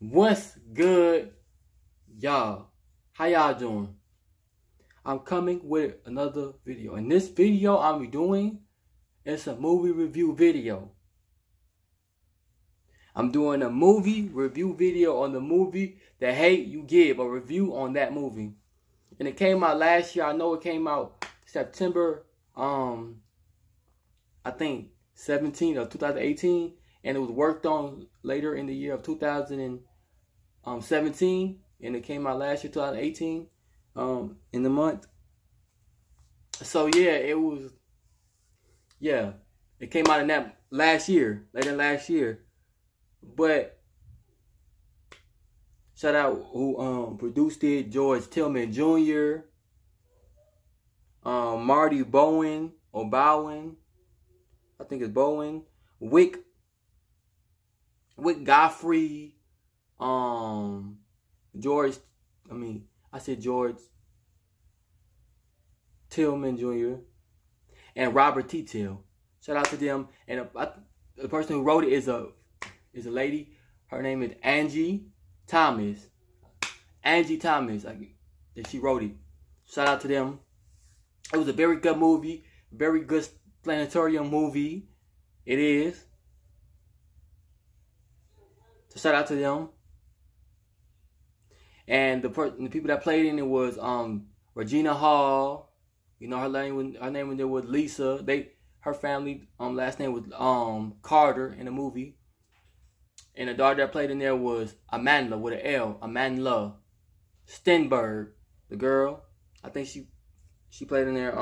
What's good, y'all? How y'all doing? I'm coming with another video. In this video I'm doing, it's a movie review video. I'm doing a movie review video on the movie The Hate U Give, a review on that movie. And it came out last year. I know it came out September, I think 17 of 2018. And it was worked on later in the year of 2017, and it came out last year, 2018, in the month. So yeah, it came out in that later last year. But shout out who produced it: George Tillman Jr., Marty Bowen, I think it's Bowen, Wick Godfrey, George Tillman Jr. and Robert Tittle. Shout out to them. And the person who wrote it is a lady. Her name is Angie Thomas. She wrote it. Shout out to them. It was a very good movie. Very good planetarium movie. It is. So shout out to them. And the people that played in it was Regina Hall. You know, her name was Lisa. Her family last name was Carter in the movie. And the daughter that played in there was Amanda with an L. Amanda Stenberg, the girl. I think she played in there.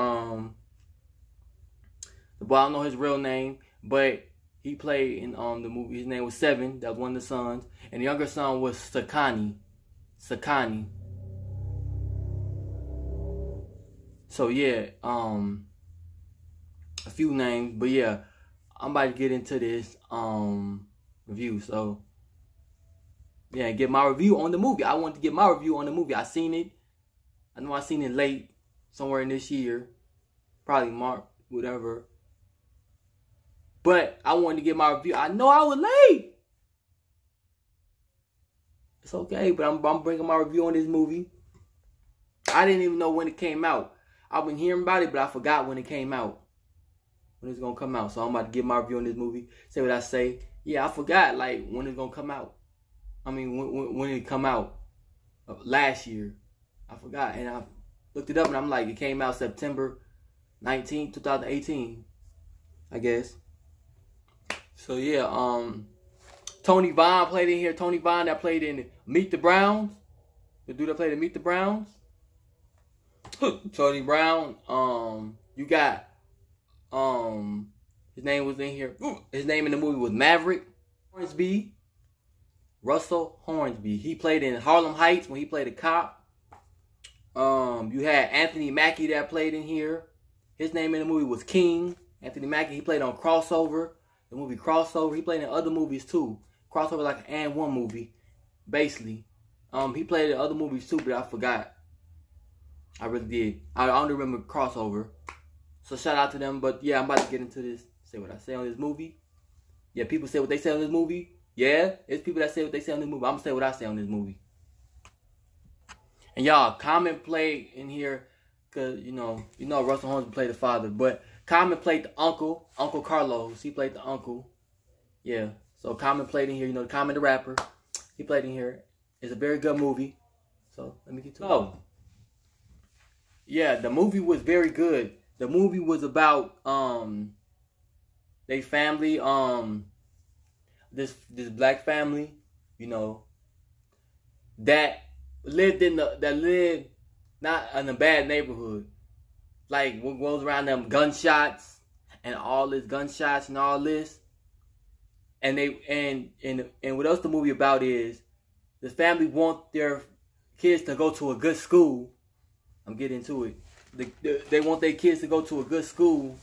The boy, I don't know his real name, but he played in the movie. His name was Seven. That was one of the sons. And the younger son was Sakani. So yeah, a few names. But yeah, I'm about to get into this review. So yeah, get my review on the movie. I want to get my review on the movie. I seen it. I know I seen it late, somewhere in this year. Probably March, whatever. But I wanted to get my review. I know I was late. It's okay, but I'm bringing my review on this movie. I didn't even know when it came out. I've been hearing about it, but I forgot when it came out. When it's going to come out. So I'm about to give my review on this movie. Say what I say. Yeah, I forgot, like, when it's going to come out. I mean, when it come out last year. I forgot. And I looked it up, and I'm like, it came out September 19, 2018. I guess. So yeah, Tony Vaughn played in here. Tony Vaughn that played in Meet the Browns. The dude that played in Meet the Browns. Tony Brown. You got his name was in here. His name in the movie was Maverick Hornsby. Russell Hornsby. He played in Harlem Heights when he played a cop. You had Anthony Mackie that played in here. His name in the movie was King. Anthony Mackie. He played on Crossover. The movie Crossover. He played in other movies too. Crossover like an and one movie, basically. He played in other movies too, but I forgot. I really did. I only remember Crossover. So shout out to them. But yeah, I'm about to get into this. Say what I say on this movie. Yeah, people say what they say on this movie. Yeah, it's people that say what they say on this movie. I'm gonna say what I say on this movie. And y'all, Common played in here, cause you know Russell Hornsby played the father, but Common played the uncle, Uncle Carlos. He played the uncle. Yeah. So Common played in here. You know, Common the rapper. He played in here. It's a very good movie. So let me get to it. Oh. Yeah, the movie was very good. The movie was about they family, this black family, you know, that lived not in a bad neighborhood. Like what goes around them gunshots and all this gunshots and all this. And what else the movie about is the family want their kids to go to a good school. I'm getting into it. They want their kids to go to a good school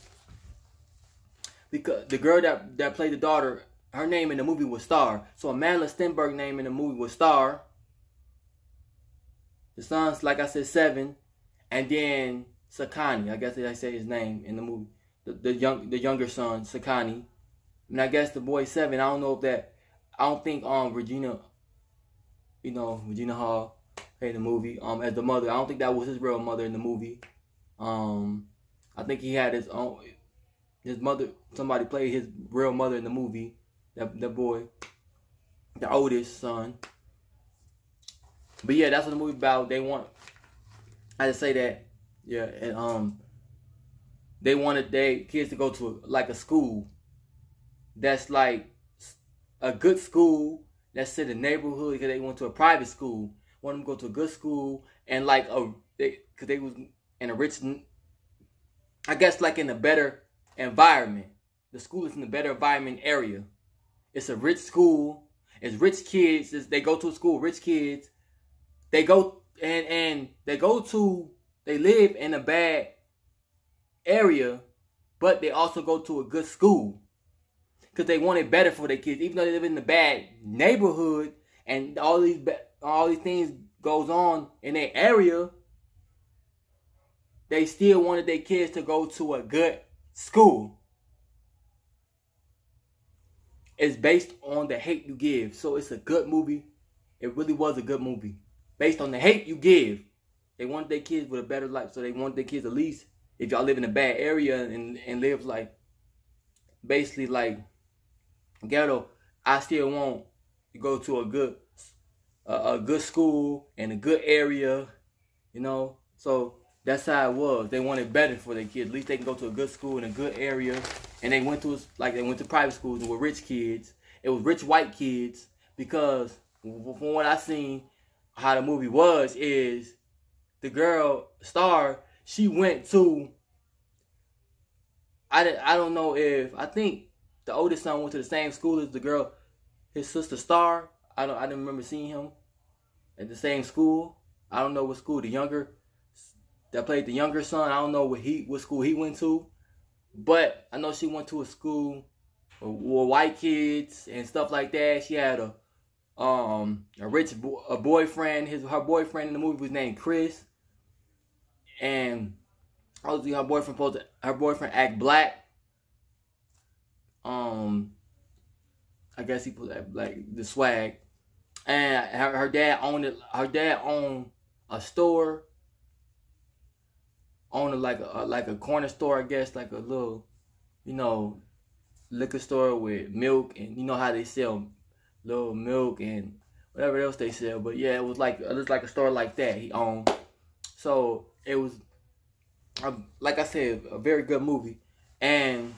because the girl that played the daughter, her name in the movie was Star. So Amanda Stenberg name in the movie was Star. The son's, like I said, Seven, and then Sakani. I guess I say his name in the movie. The younger son, Sakani. And I guess the boy Seven. I don't know if that. I don't think Regina you know, Regina Hall played in the movie. As the mother. I don't think that was his real mother in the movie. I think he had his mother. Somebody played his real mother in the movie. That boy, the oldest son. But yeah, that's what the movie about. They want. I just say that. Yeah, and they wanted their kids to go to like a school that's like a good school that's in the neighborhood, because they went to a private school. Want them to go to a good school and like because they was in a rich, I guess like in a better environment. The school is in a better environment area. It's a rich school. It's rich kids. They go to a school, rich kids. They go and they live in a bad area, but they also go to a good school because they want it better for their kids. Even though they live in a bad neighborhood and all these things goes on in their area, they still wanted their kids to go to a good school. It's based on the hate you give. So it's a good movie. It really was a good movie. Based on the hate you give. They wanted their kids with a better life. So they wanted their kids, at least if y'all live in a bad area and live like basically like ghetto, I still want to go to a good school in a good area, you know. So that's how it was. They wanted better for their kids. At least they can go to a good school in a good area. And they went to private schools and were rich kids. It was rich white kids, because from what I seen, how the movie was is the girl Star, she went to, I don't know if, I think the oldest son went to the same school as the girl, his sister Star. I didn't remember seeing him at the same school. I don't know what school the younger that played the younger son. I don't know what school he went to, but I know she went to a school with white kids and stuff like that. She had a boyfriend. Her boyfriend in the movie was named Chris, and obviously her boyfriend act black. I guess he put that like the swag, and her dad owned it. Her dad owned a store, owned like a corner store, I guess, like a little, you know, liquor store with milk, and you know how they sell little milk and whatever else they sell. But yeah, it was like a store like that he owned. So it was, like I said, a very good movie. And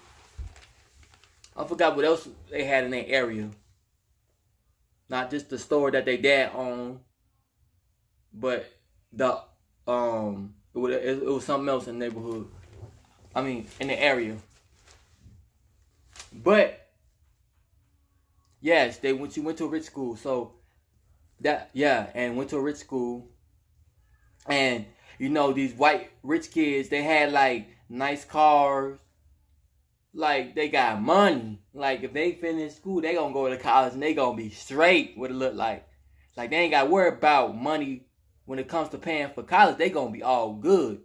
I forgot what else they had in their area. Not just the store that their dad owned, but it was something else in the neighborhood. I mean, in the area. But yes, she went to a rich school. So and went to a rich school. And you know, these white rich kids, they had like nice cars. Like, they got money. Like, if they finish school, they gonna go to college and they gonna be straight, what it look like. Like, they ain't gotta worry about money when it comes to paying for college. They gonna be all good.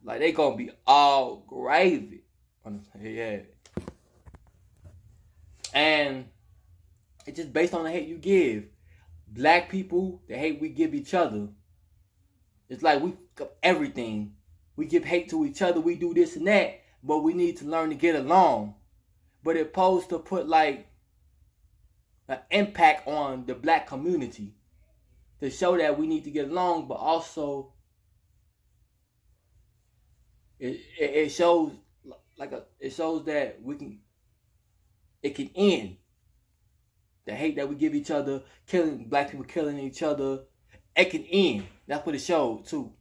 Like, they gonna be all gravy. Yeah. And it's just based on the hate you give. Black people, the hate we give each other. It's like we everything. We give hate to each other. We do this and that. But we need to learn to get along. But it's supposed to put like an impact on the black community to show that we need to get along, but also it shows that it can end the hate that we give each other, black people killing each other. It can end. That's what it showed too.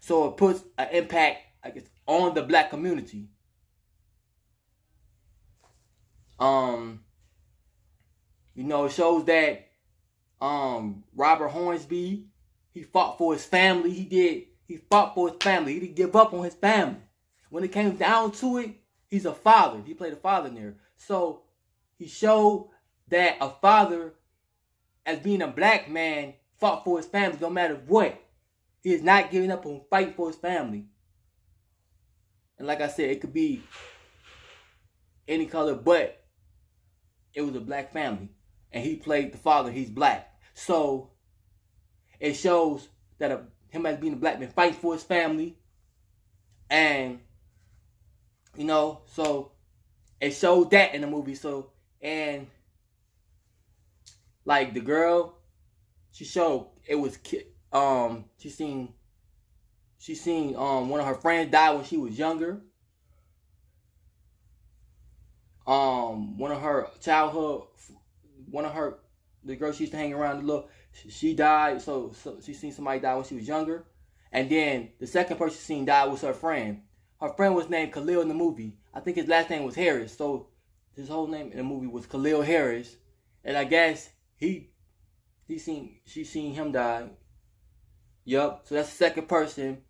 So it puts an impact, I guess, on the black community. You know, it shows that Robert Hornsby, he fought for his family. He fought for his family. He didn't give up on his family. When it came down to it, he's a father. He played a father in there. So he showed that a father, as being a black man, fought for his family no matter what. He is not giving up on fighting for his family. And like I said, it could be any color, but it was a black family. and he played the father. He's black, so it shows that him as being a black man fights for his family, and you know, so it showed that in the movie. So, and like the girl, she showed it was she seen one of her friends die when she was younger. One of her the girl she used to hang around, she died. So she seen somebody die when she was younger, and then the second person she seen die was her friend. Her friend was named Khalil in the movie. I think his last name was Harris. So his whole name in the movie was Khalil Harris, and I guess she seen him die. Yup. So that's the second person,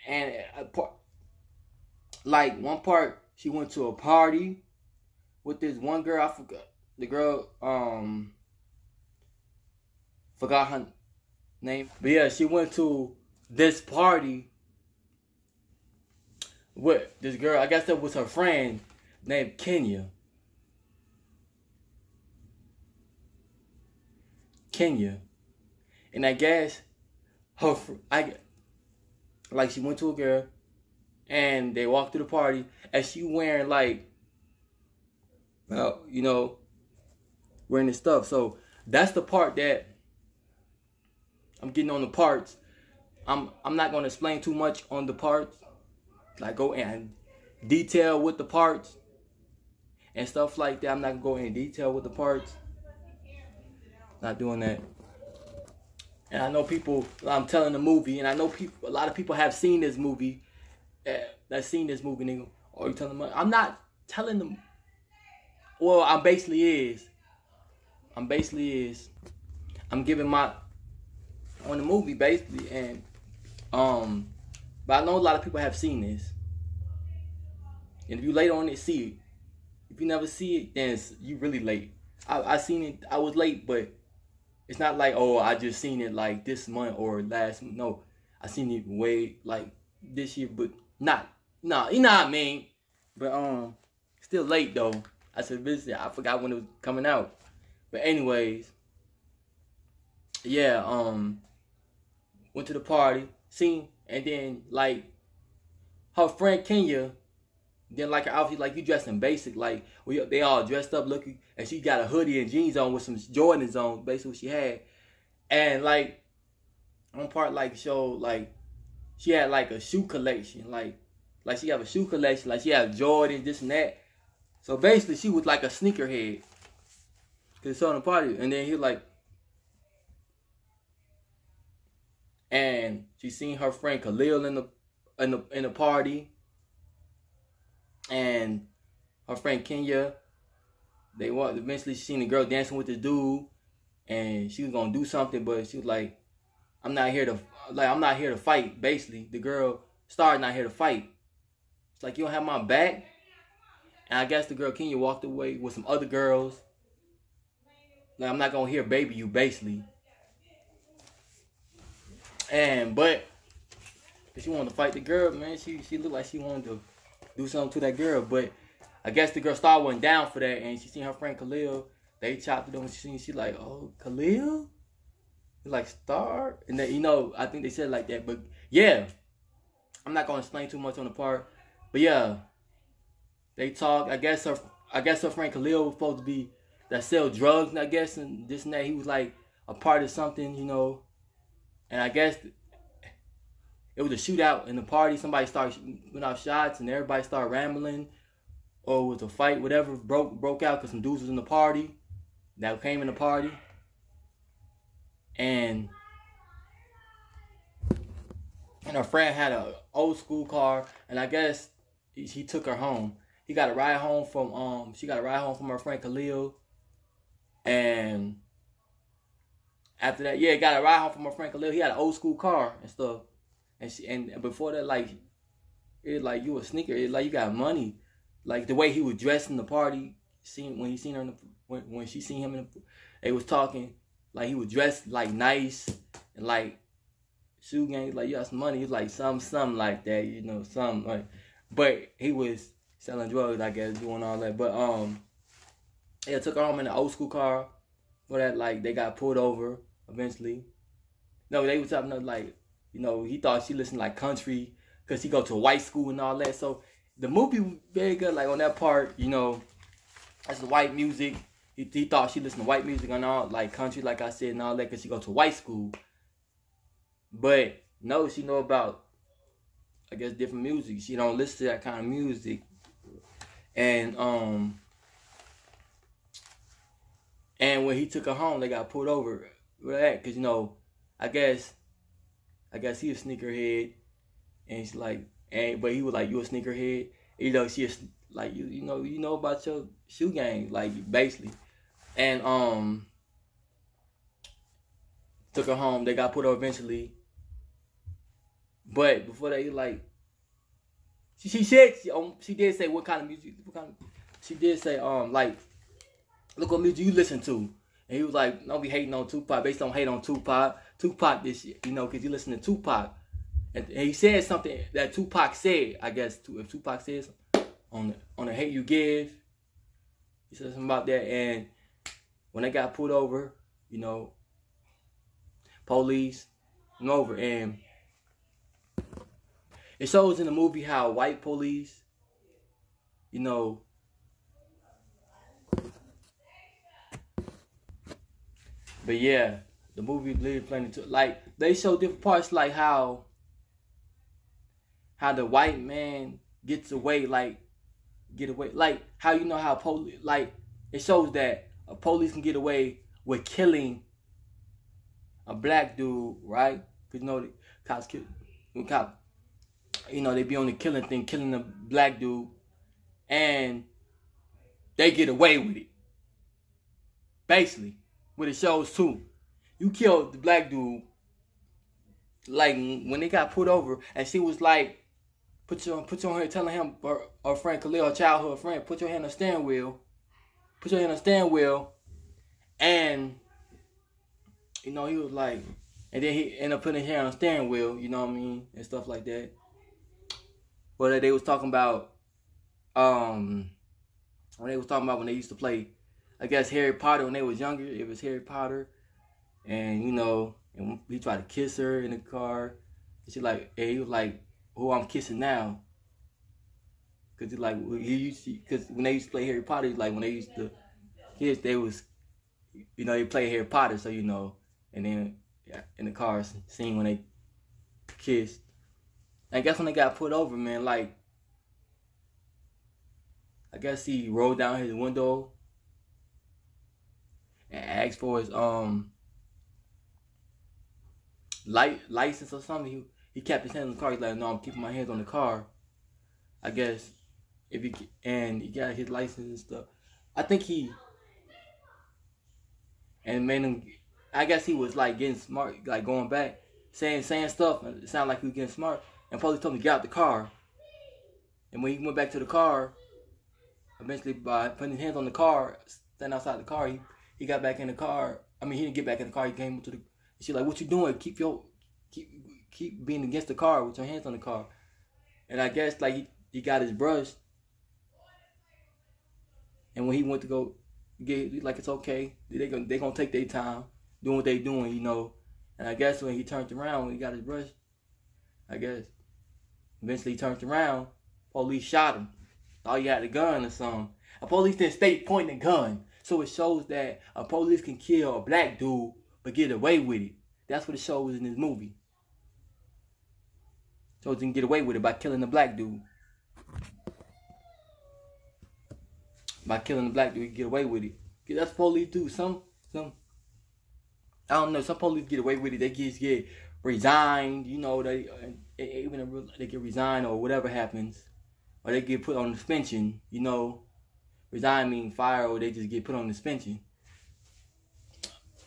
and like one part, she went to a party with this one girl. I forgot the girl. Forgot her name, but yeah, she went to this party with this girl. I guess that was her friend named Kenya. And I guess she went to a girl, and they walked through the party, and she wearing wearing this stuff. So that's the part that I'm getting on the parts. I'm not gonna explain too much on the parts, like go in detail with the parts and stuff like that. I'm not gonna go in detail with the parts. Not doing that. And I know people, I'm telling the movie, and I know a lot of people have seen this movie. That's seen this movie, nigga. Or you telling them? I'm not telling them. Well, I'm basically I'm giving my on the movie basically, and but I know a lot of people have seen this. And if you late on it, see it. If you never see it, then you really late. I seen it. I was late, but it's not like, oh, I just seen it like this month or last month. No, I seen it way like this year, but you know what I mean. But still late though. I said visit. I forgot when it was coming out. But anyways, yeah. Went to the party, seen, and then like her friend Kenya. Then like her outfit, like you dressed in basic, like they all dressed up looking, and she got a hoodie and jeans on with some Jordans on, basically what she had. And like one part like showed like she had like a shoe collection, like she have a shoe collection, like she had Jordan, this and that. So basically she was like a sneakerhead. Cause it's on the party, and then he like, and she seen her friend Khalil in the party. And her friend Kenya, eventually she seen the girl dancing with this dude, and she was gonna do something, but she was like, I'm not here to fight, basically. The girl started not here to fight. It's like, you don't have my back. And I guess the girl Kenya walked away with some other girls. Like, I'm not gonna hear baby you, basically. But she wanted to fight the girl, man. She looked like she wanted to do something to that girl, but I guess the girl Star wasn't down for that, and she seen her friend Khalil. They chopped it up, and she like, oh, Khalil? Like Star? And then, I think they said it like that, but yeah. I'm not gonna explain too much on the part. But yeah. They talk. I guess her friend Khalil was supposed to be that sell drugs, I guess, and this and that. He was like a part of something, And I guess it was a shootout in the party. Somebody went off shots, and everybody started rambling, or it was a fight, whatever broke out because some dudes was in the party that came in the party, and her friend had an old school car, and I guess he took her home. He got a ride home from she got a ride home from her friend Khalil, and after that, yeah, got a ride home from her friend Khalil. He had an old school car and stuff. And before that, like, it like you a sneaker. It like you got money. Like the way he was dressed in the party, when she seen him they was talking, like he was dressed like nice and like shoe gang, like you got some money. He was like something like that, something like. But he was selling drugs, I guess, doing all that. But yeah, took her home in an old school car, for that, like, they got pulled over eventually. No, they was talking about, like, you know, he thought she listened like country because he go to a white school and all that. So the movie was very good, like on that part, you know, that's the white music. He thought she listened to white music and all, like country, like I said, and all that, because she go to a white school. But no, she know about, I guess, different music. She don't listen to that kind of music. And when he took her home, they got pulled over for that, because, you know, I guess he a sneakerhead, and she's like, but he was like, you a sneakerhead, you know, she like, you know about your shoe game, like, basically. And took her home. They got put over eventually. But before they, like, she said, she did say what kind of music, she did say, like, look what music you listen to. And he was like, don't be hating on Tupac. Based on hate on Tupac. Tupac this shit, you know, because you listen to Tupac. And he said something that Tupac said, I guess, if Tupac says on the Hate U Give, he said something about that. And when they got pulled over, you know, police went over, and it shows in the movie how white police, you know, but yeah, the movie really playing to, like, they show different parts, like how the white man gets away, like how, you know, how police, like, it shows that a police can get away with killing a black dude, right? Because, you know, the cops kill, you know, they be on the killing thing, killing a black dude, and they get away with it. Basically, what it shows too, you killed the black dude. Like, when they got put over, and she was like, put your hand, telling him, her friend Khalil, her childhood friend, put your hand on the steering wheel. Put your hand on the steering wheel. And, you know, he was like, and then he ended up putting his hand on the steering wheel, you know what I mean, and stuff like that. Well, they was talking about, when they used to play, I guess, Harry Potter when they was younger. It was Harry Potter. And, you know, and he tried to kiss her in the car. And she like, and he was like, who I'm kissing now? Because because when they used to play Harry Potter, like, when they used to kiss, they was, you know, they play Harry Potter, so, you know, and then, yeah, in the car scene when they kissed. And I guess when they got put over, man, like, I guess he rolled down his window and asked for his license or something. He kept his hands on the car. He's like, no, I'm keeping my hands on the car. I guess he got his license and stuff. I think and made him, I guess he was like getting smart, like going back, saying stuff. It sounded like he was getting smart. And police told him to get out the car. And when he went back to the car, eventually by putting his hands on the car, standing outside the car, he got back in the car. I mean, he didn't get back in the car. He came to the. She's like, "What you doing? Keep being against the car with your hands on the car." And I guess like he got his brush. And when he went to go get, like, it's okay. They gonna take their time doing what they doing, you know. And I guess when he turned around, when he got his brush, I guess eventually he turned around. Police shot him. Thought he had a gun or something. A police didn't stay pointing a gun. So it shows that a police can kill a black dude but get away with it. That's what it shows in this movie. So he can get away with it by killing a black dude. By killing the black dude, he can get away with it. That's what police do. Some I don't know. Some police get away with it. They get resigned. You know, they get resigned or whatever happens, or they get put on suspension. You know, resign means fire, or they just get put on suspension.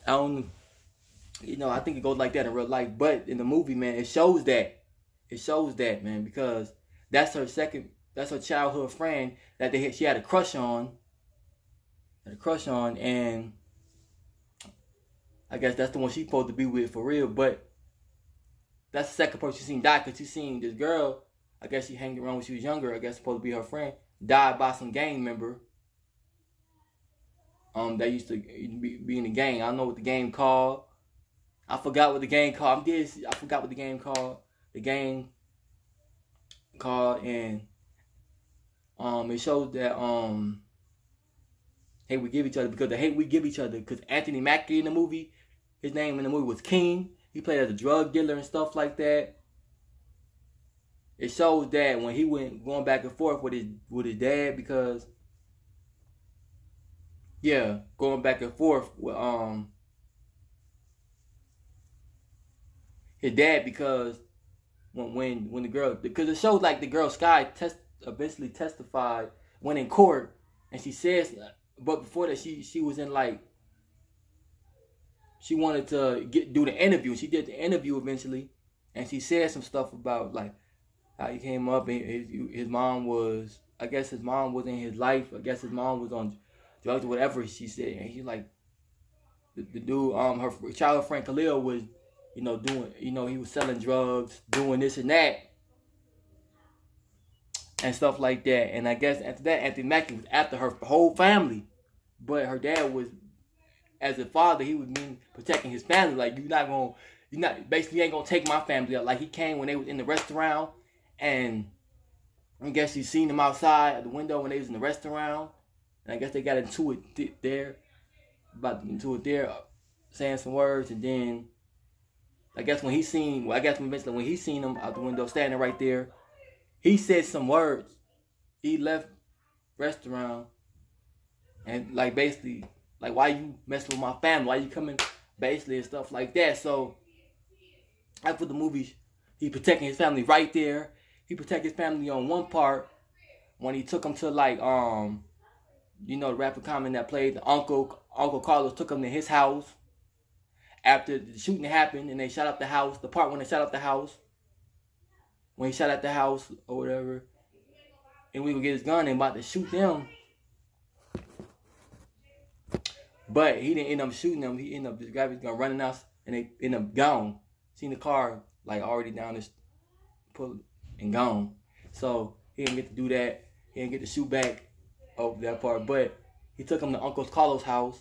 I don't. You know, I think it goes like that in real life, but in the movie, man, it shows that. It shows that, man, because that's her childhood friend that she had a crush on. And I guess that's the one she's supposed to be with for real. But that's the second person she seen die, because she seen this girl, I guess she hanged around when she was younger, I guess supposed to be her friend, died by some gang member. that used to be in the gang. I don't know what the game called. I forgot what the game called. I forgot what the game called. The game called, and it shows that hate we give each other, because the hate we give each other, because Anthony Mackie in the movie, his name in the movie was King. He played as a drug dealer and stuff like that. It shows that when he went going back and forth with his dad, because going back and forth with his dad, because when the girl, because it shows like the girl Sky eventually testified, went in court, and she says, but before that she was in like, she wanted to do the interview. She did the interview eventually, and she said some stuff about like how he came up, and his mom was, I guess his mom was in his life. I guess his mom was on drugs or whatever she said. And he like, the dude, her childhood friend Khalil was, doing, he was selling drugs, doing this and that, and stuff like that. And I guess after that, Anthony Mackie was after her whole family. But her dad was, as a father, he was protecting his family. Like, basically, you ain't gonna take my family out. Like, he came when they was in the restaurant, and I guess he seen them outside at the window when they was in the restaurant. And I guess they got into it there, saying some words. And then I guess when he seen them out the window standing right there, he said some words. He left restaurant, and like basically, like, why you messing with my family? Why you coming? Basically, and stuff like that. So after the movie, he protecting his family right there. He protected his family on one part when he took him to like the rapper Common that played Uncle Carlos, took him to his house after the shooting happened, and they shot up the house. The part when they shot up the house, when he shot at the house or whatever, and we would get his gun and about to shoot them, but he didn't end up shooting them. He ended up just grabbing his gun, running out, and they ended up gone. Seen the car like already down this pull and gone. So he didn't get to do that. He didn't get to shoot back over that part. But he took him to Uncle Carlos' house,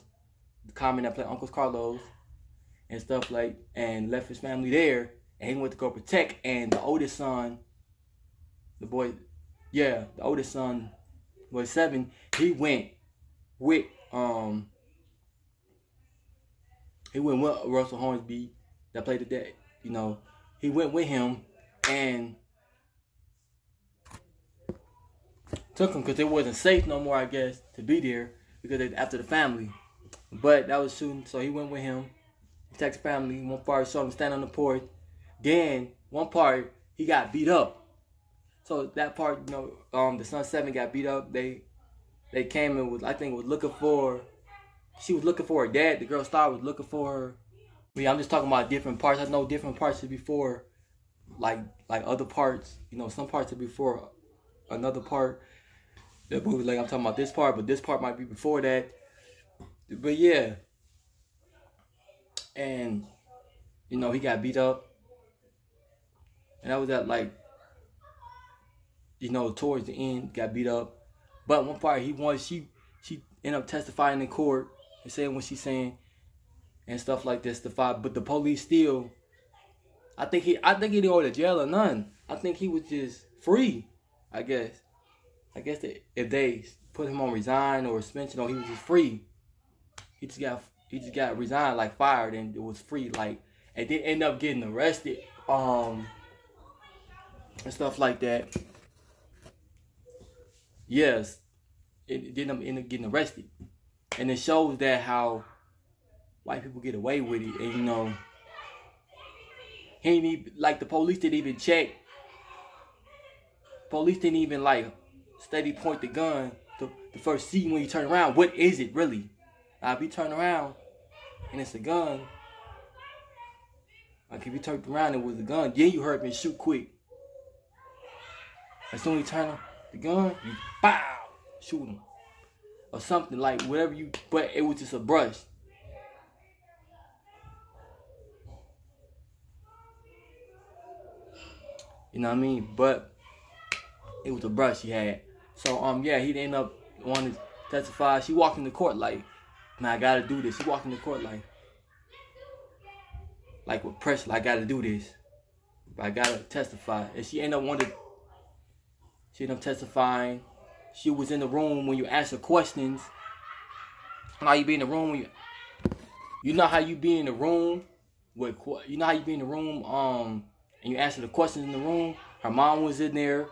the Common that played Uncle Carlos and stuff like, and left his family there. And he went to go protect. And the oldest son, the oldest son was 7. He went with Russell Hornsby that played the dad. He went with him and took him because it wasn't safe no more, I guess, to be there because they after the family. But that was shooting, so he went with him. He protected the family. One part saw him stand on the porch. Then one part he got beat up. So that part, the son 7 got beat up. They came and was looking for. She was looking for her dad. The girl Star was looking for her. I'm just talking about different parts. I know different parts are before, like other parts. Some parts are before another part. The movie, like I'm talking about this part, but this part might be before that. But yeah, and he got beat up, and that was at towards the end, got beat up. But one part she ended up testifying in court and saying what she's saying and stuff like this. But the police still, I think he didn't go to jail or none. I think he was just free. I guess that if they put him on resign or suspension, or he was just free. He just got resigned, like fired, and it was free, and didn't end up getting arrested, and stuff like that. Yes, it didn't end up getting arrested, and it shows that how white people get away with it, and he ain't even, the police didn't even check. Police didn't even steady point the gun to first see when you turn around. What is it really? If you turn around and it's a gun, if you turned around and it was a gun, then you heard me shoot quick. As soon as you turn the gun, you bow, shoot him. Or something, whatever but it was just a brush. You know what I mean? But it was a brush he had. So, he ended up wanting to testify. She walked in the court man, I gotta do this. She walked in the court like with pressure, like, I gotta do this. I gotta testify. And she ended up testifying. She was in the room when you answer questions. How you be in the room when you know how you be in the room with, you know how you be in the room and you answer the questions in the room. Her mom was in there,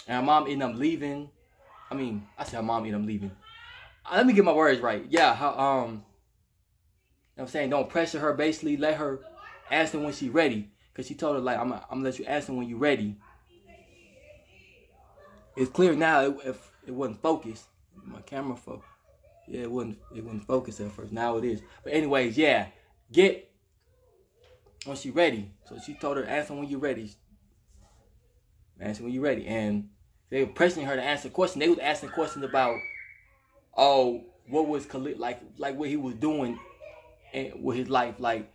and her mom ended up leaving. I mean, I said her mom ended up leaving. Let me get my words right. Yeah, how, you know what I'm saying, don't pressure her. Basically, let her answer when she's ready. Because she told her, like, I'm gonna let you answer when you're ready. It's clear now if it wasn't focused. My camera focused. Yeah, it wasn't focused at first. Now it is. But anyways, yeah. Get when she's ready. So she told her, answer when you're ready. Answer when you're ready. And they were pressing her to answer questions. They was asking questions about, oh, what was Khalid, like what he was doing with his life, like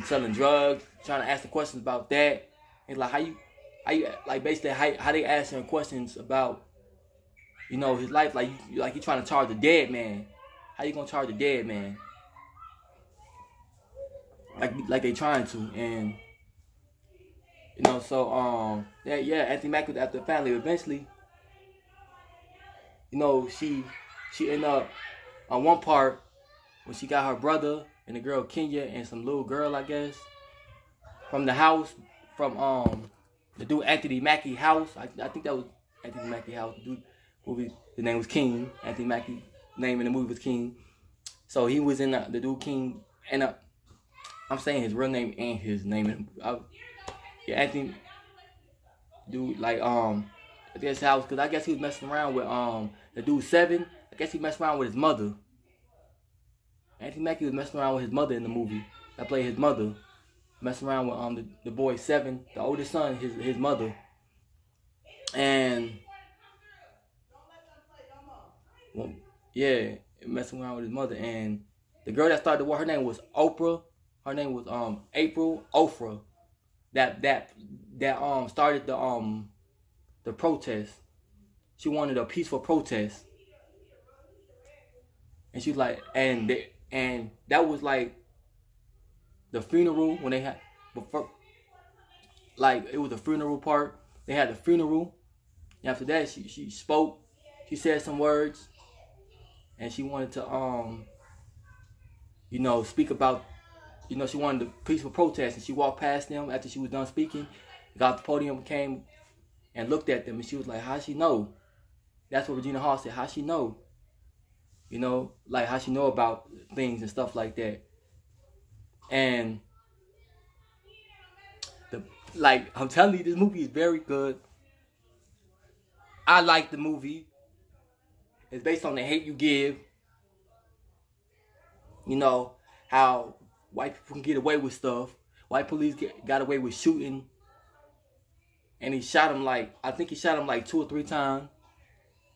selling drugs, trying to ask the questions about that. And like how you like basically how they asking questions about, you know, his life, like you trying to charge a dead man. How you gonna charge a dead man? Like they trying to. And you know, so yeah, Anthony Mackie was after the family. Eventually, you know, she ended up on one part when she got her brother and the girl Kenya and some little girl, I guess, from the house, from the dude Anthony Mackie house. I think that was Anthony Mackie house. The dude movie, the name was King. Anthony Mackie name in the movie was King. So he was in the dude King, and I'm saying his real name and his name. Yeah, Anthony, dude, like at this house, because I guess he was messing around with the dude Seven. I guess he messed around with his mother. Anthony Mackie was messing around with his mother in the movie. I played his mother, messing around with the boy Seven, the oldest son, his mother, and well, yeah, messing around with his mother. And the girl that started the war, her name was Oprah. Her name was April Ofra. That started the protest. She wanted a peaceful protest, and she's like, and that was like the funeral when they had, before, like it was the funeral part. They had the funeral, and after that she spoke. She said some words, and she wanted to you know, speak about, you know, she wanted the peaceful protest, and she walked past them after she was done speaking, got off the podium, came and looked at them, and she was like, how she know? That's what Regina Hall said. How she know? You know, like how she know about things and stuff like that. And like I'm telling you, this movie is very good. I like the movie. It's based on The Hate U Give. You know how white people can get away with stuff. White police got away with shooting. And he shot him like, I think he shot him like 2 or 3 times.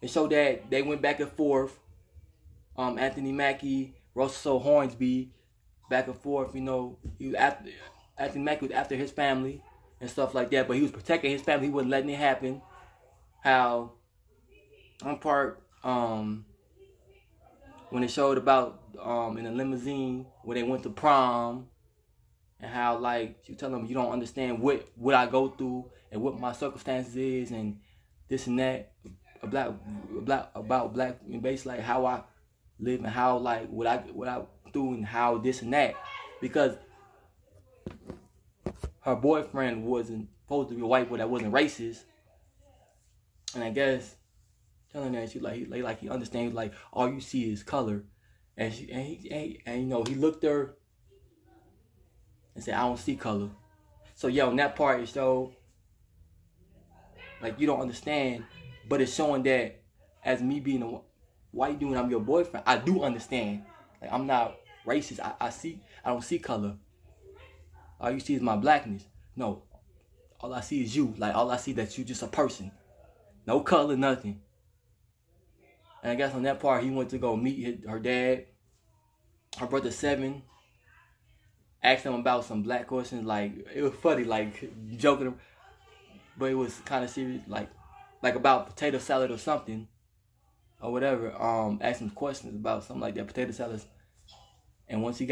It showed that they went back and forth. Anthony Mackie, Russell Hornsby, back and forth. You know, Anthony Mackie was after his family and stuff like that, but he was protecting his family. He wasn't letting it happen. How one part when they showed about in the limousine when they went to prom, and how like she was telling them, you don't understand what I go through and what my circumstances is and this and that about black, basically like how I live and how like what I do and how this and that, because her boyfriend wasn't supposed to be a white boy that wasn't racist, and I guess telling her, she like he understands, like all you see is color, and he you know, he looked at her and said, I don't see color. So yeah, on that part it showed like you don't understand, but it's showing that as me being a white dude and I'm your boyfriend, I do understand. Like I'm not racist. I don't see color. All you see is my blackness. No, all I see is you. Like all I see that you just a person, no color, nothing. And I guess on that part, he went to go meet her dad, her brother Seven. Asked him about some black questions. Like it was funny, like joking, but it was kind of serious, like about potato salad or something. or whatever, asked him questions about something like that, potato salads. And once he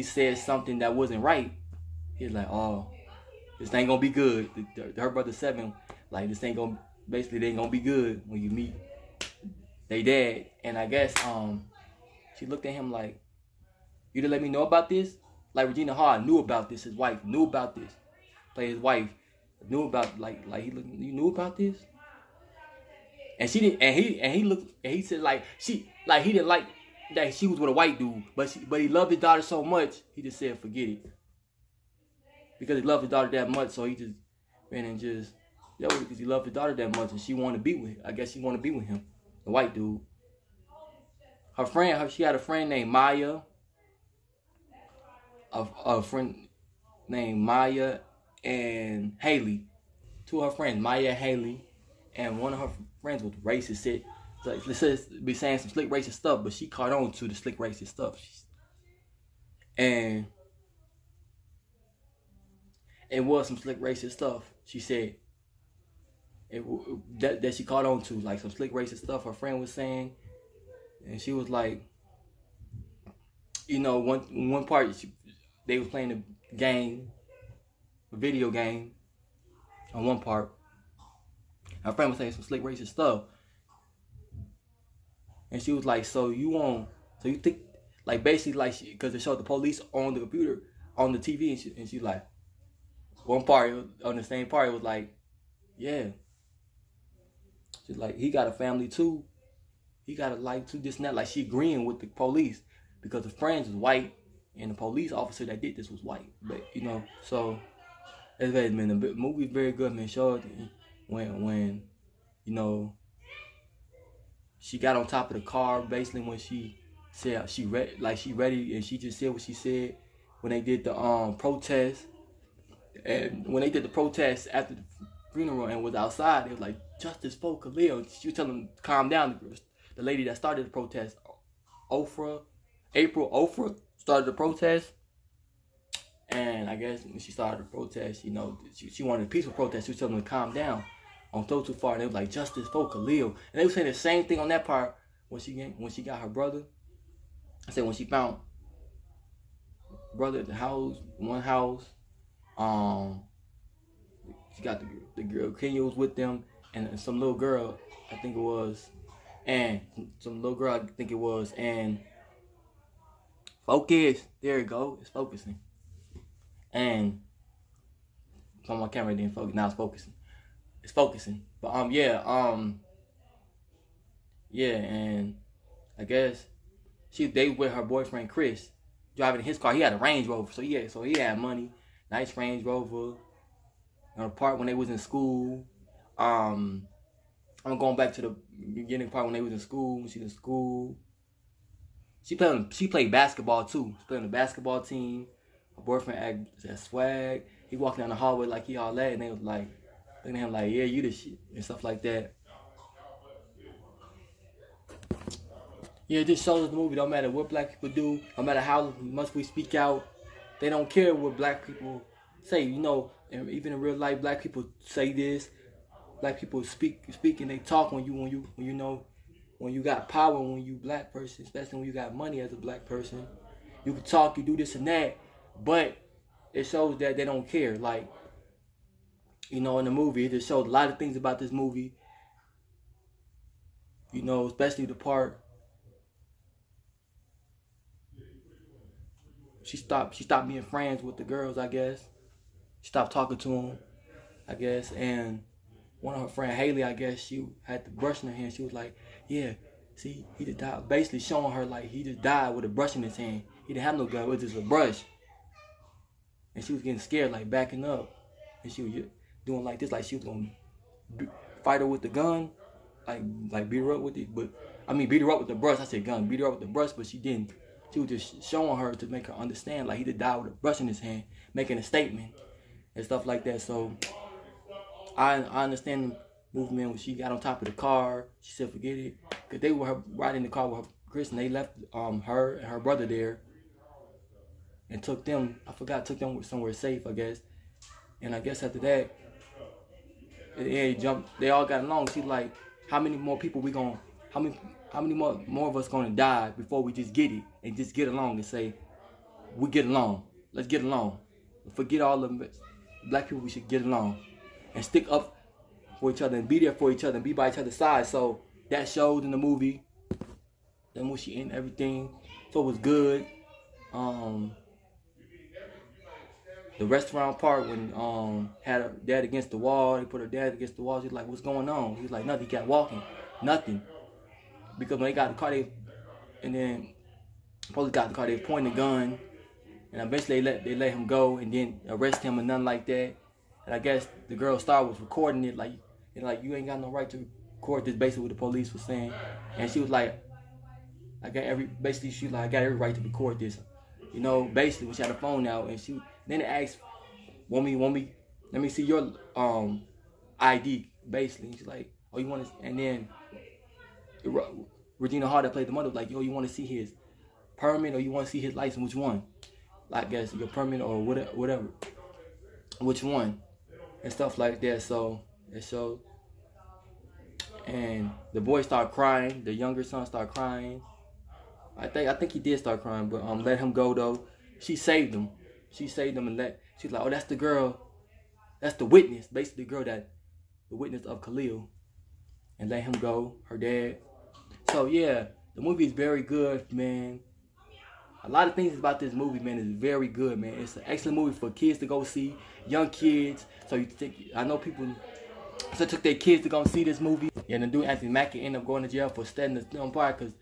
said something that wasn't right, he was like, oh, this ain't gonna be good. Her brother Seven, like, this ain't gonna, basically, they ain't gonna be good when you meet they dad. And I guess, she looked at him like, you didn't let me know about this? Like, Regina Hall knew about this, his wife knew about this. Like, his wife knew about, like he looked, you knew about this? And she didn't, and he looked, and he said, like, he didn't like that she was with a white dude, but he loved his daughter so much, he just said, forget it. Because he loved his daughter that much, so he just ran and just, because he loved his daughter that much, and she wanted to be with him. I guess she wanted to be with him, the white dude. She had a friend named Maya, a friend named Maya and Haley. Two of her friends, Maya and Haley, and one of her friends was racist. Like, let's be saying some slick racist stuff, but she caught on to the slick racist stuff. And it was some slick racist stuff, she said. That she caught on to, like some slick racist stuff her friend was saying. And she was like, you know, one part, they was playing a video game, on one part. Her friend was saying some slick racist stuff. And she was like, so you think, like, basically, like, because they showed the police on the computer, on the TV, and she like, one part, on the same part, it was like, yeah. She's like, he got a family too. He got a life too, this and that. Like, she agreeing with the police because the friends was white and the police officer that did this was white. But, you know, so, it's very, man, the movie's very good, man. Showed when, you know, she got on top of the car, basically, when she said she ready, and she just said what she said when they did the protest. And when they did the protest after the funeral and was outside, it was like, justice for Khalil. She was telling them to calm down. The lady that started the protest, April Ofra, started the protest. And I guess when she started the protest, you know, she wanted a peaceful protest. She was telling them to calm down. On go too far, and they was like, justice for Khalil. And they were saying the same thing on that part when she got her brother. I said when she found brother at the house, one house. She got the girl Kenya was with them, and some little girl, I think it was, and focus. There you go. It's focusing. And some of my camera didn't focus. Now it's focusing. It's focusing. But yeah, and I guess they with her boyfriend Chris, driving his car. He had a Range Rover, so he had money, nice Range Rover. On the part when they was in school, I'm going back to the beginning part when they was in school. When she was in school, she played basketball too. She played on the basketball team. Her boyfriend had swag. He walked down the hallway like he all that, and they was like, looking at him like, yeah, you the shit, and stuff like that. Yeah, it just shows the movie, don't matter what black people do, no matter how much we speak out, they don't care what black people say, you know, and even in real life, black people say this, black people speak and they talk when you got power, when you black person, especially when you got money as a black person, you can talk, you do this and that, but it shows that they don't care, like, you know, in the movie, it just showed a lot of things about this movie. You know, especially the part she stopped being friends with the girls, I guess. She stopped talking to them, I guess. And one of her friend Haley, I guess, she had the brush in her hand. She was like, yeah, see, he just died. Basically showing her like he just died with a brush in his hand. He didn't have no gun, it was just a brush. And she was getting scared, like backing up. And she was doing like this, like she was gonna fight her with the gun, like beat her up with it. But I mean, beat her up with the brush. I said gun, beat her up with the brush, but she didn't. She was just showing her to make her understand, like he did die with a brush in his hand, making a statement and stuff like that. So I understand the movement when she got on top of the car. She said forget it, cause they were riding the car with Chris, and they left her and her brother there, and took them. Took them somewhere safe, I guess. And I guess after that, And he jumped. They all got along. She's like, how many more people we gonna? How many more of us gonna die before we just get it and just get along and say, we get along. Let's get along. Forget all the black people. We should get along and stick up for each other and be there for each other and be by each other's side. So that showed in the movie. The movie, she and everything. So it was good. The restaurant part when had her dad against the wall, they put her dad against the wall. She's like, what's going on? He's like, nothing. He kept walking. Nothing. Because when they got the car, and then police got the car, they pointed a gun. And eventually they let him go and then arrest him and nothing like that. And I guess the girl star was recording it like you ain't got no right to record this, basically what the police was saying. And she was like, I got every right to record this. You know, basically when she had the phone out and then it asked, let me see your ID, basically. And she's like, oh, you want to, and then Regina Hall that played the mother was like, yo, you want to see his permit or you want to see his license? Which one? I guess your permit or whatever. Which one? And stuff like that. So it showed. And the boy started crying. The younger son started crying. I think he did start crying, but let him go though. She saved him. She saved him and she's like, oh, that's the girl. That's the witness. Basically the witness of Khalil. And let him go. Her dad. So yeah, the movie is very good, man. A lot of things about this movie, man, is very good, man. It's an excellent movie for kids to go see, young kids. So I know people took their kids to go see this movie. Yeah, and the dude Anthony Mackie ended up going to jail for setting the film apart because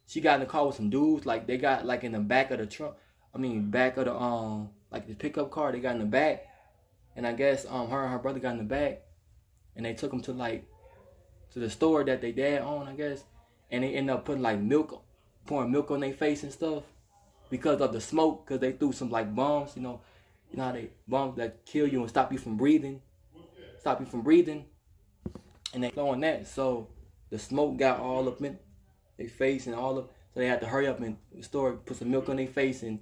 she got in the car with some dudes. Like they got like in the back of the trunk. Back of the like the pickup car. They got in the back, and I guess her and her brother got in the back, and they took them to the store that they dad owned, I guess, and they ended up putting pouring milk on their face and stuff. Because of the smoke, because they threw some bombs, you know how they bombs that kill you and stop you from breathing, and they throwing that. So the smoke got all up in their face and so they had to hurry up and store, put some milk on their face and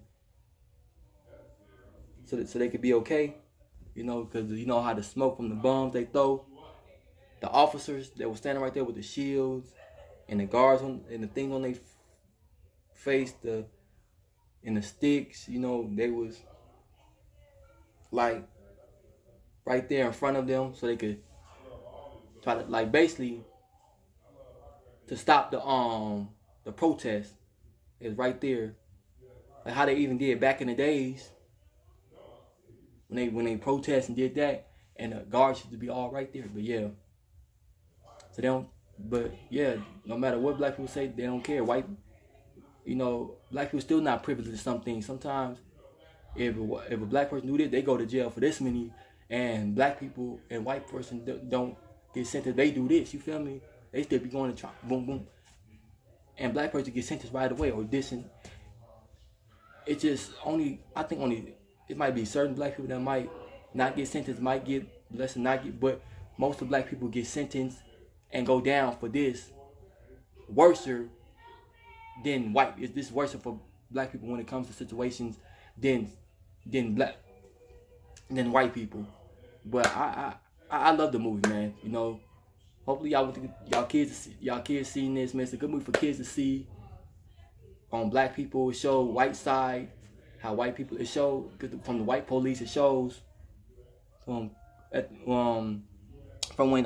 so they could be okay, you know, because you know how the smoke from the bombs they throw. The officers that were standing right there with the shields and the guards and the thing on their face, and the sticks, you know, they was right there in front of them so they could try to basically to stop the protest. Is right there. Like how they even did back in the days when they protest and did that, and the guards used to be all right there. But yeah. So they don't, but yeah, no matter what black people say, they don't care. White, you know, black people still not privileged to some things. Sometimes, if a black person do this, they go to jail for this many, and black people and white person don't get sentenced. They do this, you feel me? They still be going to trial, boom, boom, and black person get sentenced right away or this and it's just I think it might be certain black people that might not get sentenced, might get less than not get, but most of black people get sentenced and go down for this worser than white. Is this worse for black people when it comes to situations than white people? But I love the movie, man. You know, hopefully y'all kids seeing this, man. It's a good movie for kids to see. Black people, it show white side, how white people, it show from the white police. It shows from when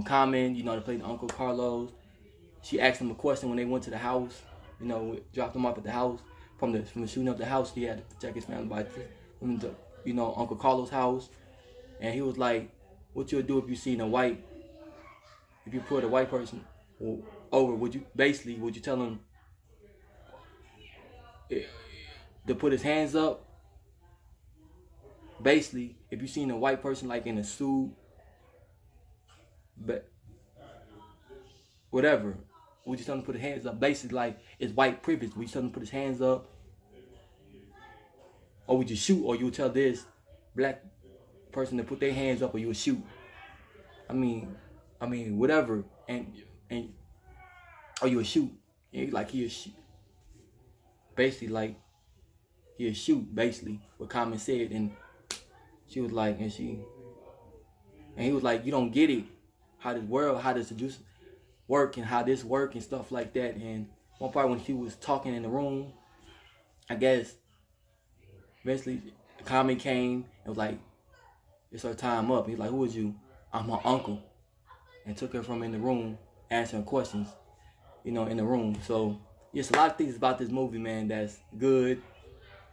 Common, you know, they played Uncle Carlos. She asked him a question when they went to the house, you know, dropped him off at the house. From the shooting up the house, he had to protect his family by, you know, Uncle Carlos' house. And he was like, what you'll do if you seen if you put a white person over, would you tell him to put his hands up? Basically, if you seen a white person like in a suit, but whatever, would you tell him to put his hands up? Basically, like, it's white privilege. Would you tell him to put his hands up? Or would you shoot? Or you would tell this black person to put their hands up, or you would shoot? I mean, whatever. And or you would shoot. Like, he'll shoot. Basically, like, he'll shoot, basically, what Common said. And she was like, and he was like, you don't get it, how this seduce work and how this work and stuff like that. And one part when she was talking in the room, I guess eventually the comment came and was like, it's her time up. He's like, who is you? I'm her uncle. And took her from in the room, answering questions, you know, in the room. So yes, a lot of things about this movie, man, that's good.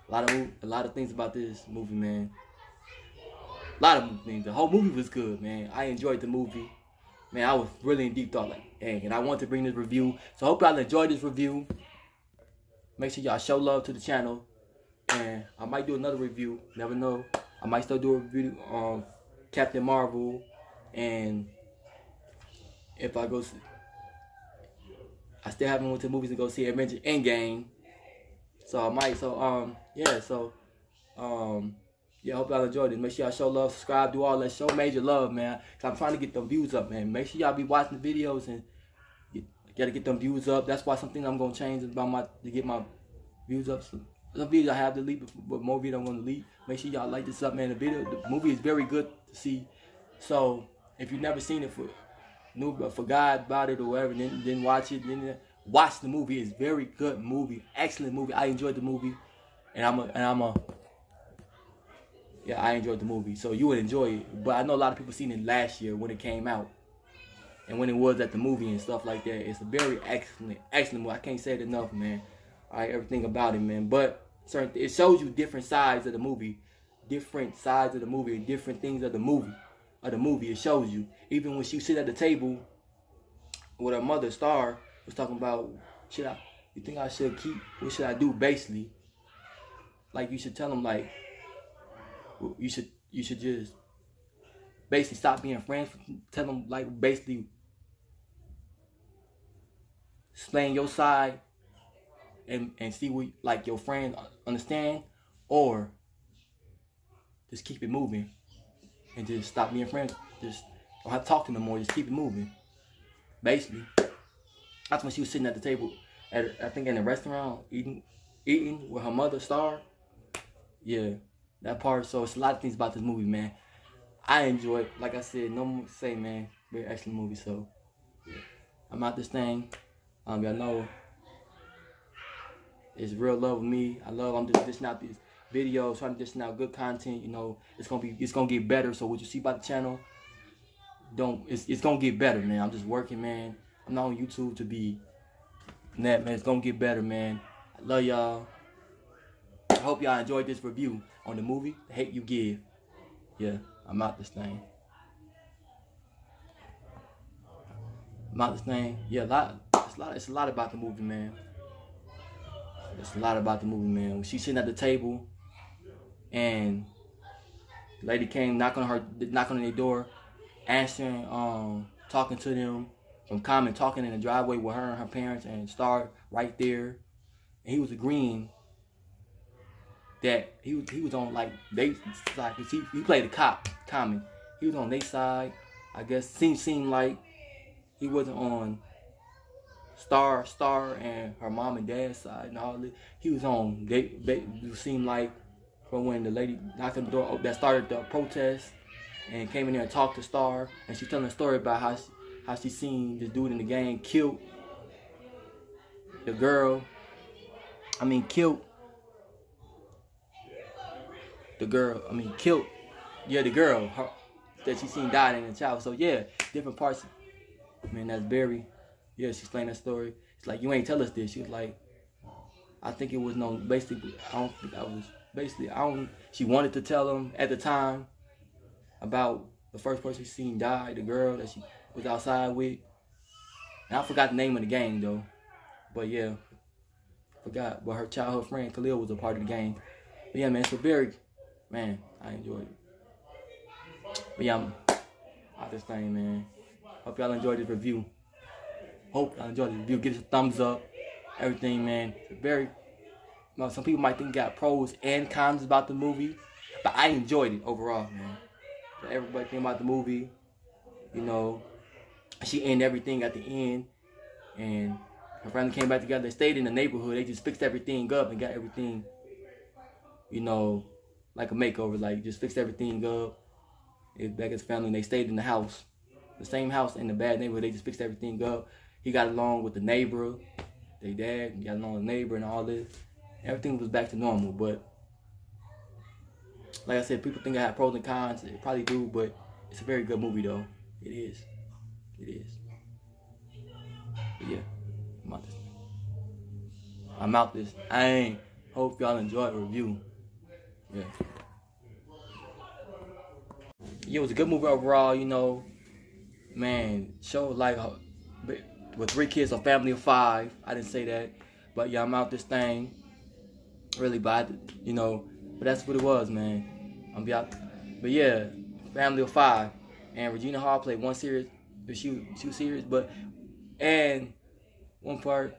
A lot of things about this movie, man. A lot of things. The whole movie was good, man. I enjoyed the movie. Man, I was really in deep thought, like, dang, and I want to bring this review. So I hope y'all enjoyed this review. Make sure y'all show love to the channel. And I might do another review. Never know. I might still do a review on Captain Marvel. And if I go see, I still haven't went to the movies to go see Avengers Endgame. So I might, yeah, I hope y'all enjoyed it. Make sure y'all show love, subscribe, do all that. Show major love, man. Cause I'm trying to get them views up, man. Make sure y'all be watching the videos and gotta get them views up. That's why something I'm gonna change about to get my views up. So, some videos I have to delete, but more videos I'm gonna delete. Make sure y'all like this up, man. The movie is very good to see. So if you've never seen it, forgot about it or whatever, then watch it. Then watch the movie. It's very good movie, excellent movie. I enjoyed the movie, yeah, I enjoyed the movie, so you would enjoy it. But I know a lot of people seen it last year when it came out, and when it was at the movie and stuff like that. It's a very excellent movie. I can't say it enough, man. All right, everything about it, man. But it shows you different sides of the movie, different things of the movie. It shows you. Even when she sit at the table with her mother, Star was talking about, you think I should keep? What should I do? Basically, like you should tell them, like, you should just basically stop being friends. Tell them, like, basically explain your side and see what, like, your friend understand, or just keep it moving and just stop being friends. Just don't have to talk to them no more. Just keep it moving. Basically, that's when she was sitting at the table at, I think, in a restaurant eating with her mother, Star. Yeah. That part. So it's a lot of things about this movie, man. I enjoy it. Like I said, no more to say, man. Very excellent movie. So yeah. I'm out this thing. Y'all know it's real love with me. I'm just dishing out these videos, trying to dish out good content. You know, it's gonna get better. So what you see about the channel, it's gonna get better, man. I'm just working, man. I'm not on YouTube to be that, man. It's gonna get better, man. I love y'all. I hope y'all enjoyed this review on the movie The Hate U Give. Yeah, I'm out this thing. Yeah, it's a lot about the movie, man. It's a lot about the movie, man. When she's sitting at the table and the lady came knocking on their door, answering, talking to them from comment, talking in the driveway with her and her parents, and Star right there. And he was agreeing that he was on, like, they side, cause he played the cop, Common. He was on their side. I guess seemed like he wasn't on Star and her mom and dad's side and all this. He was on it seemed like from when the lady knocked on the door that started the protest and came in there and talked to Star, and she telling a story about how she seen this dude in the gang killed the girl. Killed the girl that she seen died in the child. So yeah, different parts. Man, that's very, yeah, she explained that story. It's like, you ain't tell us this. She was like, I think it was she wanted to tell him at the time about the first person she seen die, the girl that she was outside with. And I forgot the name of the gang though. But yeah, forgot. But her childhood friend Khalil was a part of the gang. But yeah, man, so very, man, I enjoyed it. But yeah, I'm out this thing, man. Hope y'all enjoyed this review. Give us a thumbs up. Everything, man. It's very, some people might think it got pros and cons about the movie, but I enjoyed it overall, man. So everybody think about the movie. You know, she ended everything at the end, and her family came back together. They stayed in the neighborhood. They just fixed everything up and got everything, you know, like a makeover, like just fixed everything up. Back his family, and they stayed in the house, the same house in the bad neighborhood. They just fixed everything up. He got along with the neighbor, they dad, he got along with the neighbor and all this. Everything was back to normal. But like I said, people think I have pros and cons. They probably do, but it's a very good movie though. It is. It is. But yeah, I'm out this. Hope y'all enjoyed the review. Yeah. Yeah, it was a good movie overall, you know. Man, show like with 3 kids, a family of 5. I didn't say that. But yeah, I'm out this thing. Really bad, you know. But that's what it was, man. I'm be out. But yeah, family of 5. And Regina Hall played one series. She was serious, and one part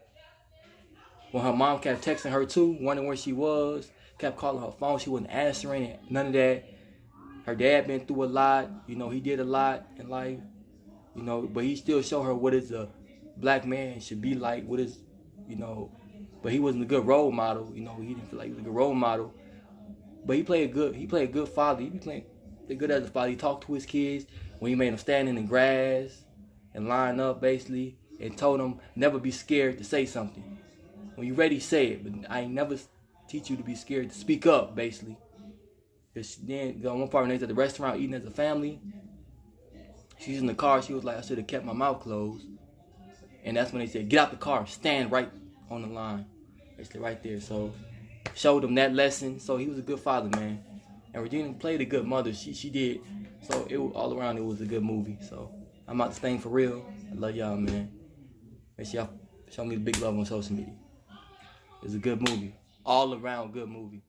when her mom kept texting her too, wondering where she was, kept calling her phone, she wasn't answering it, none of that. Her dad been through a lot, you know, he did a lot in life, you know, but he still showed her what is a black man should be like, what is, you know, but he wasn't a good role model, you know, he didn't feel like he was a good role model. But he played a good father. He played good as a father. He talked to his kids when he made them stand in the grass and line up basically and told them never be scared to say something. When you're ready, say it. But I ain't never teach you to be scared to speak up basically. Because then the one part when they was at the restaurant eating as a family, she's in the car. She was like, I should have kept my mouth closed. And that's when they said, get out the car, stand right on the line. Basically right there. So showed him that lesson. So he was a good father, man. And Regina played a good mother. She did. So it was, all around it was a good movie. So I'm out this thing for real. I love y'all, man. Make sure y'all show me the big love on social media. It's a good movie. All around good movie.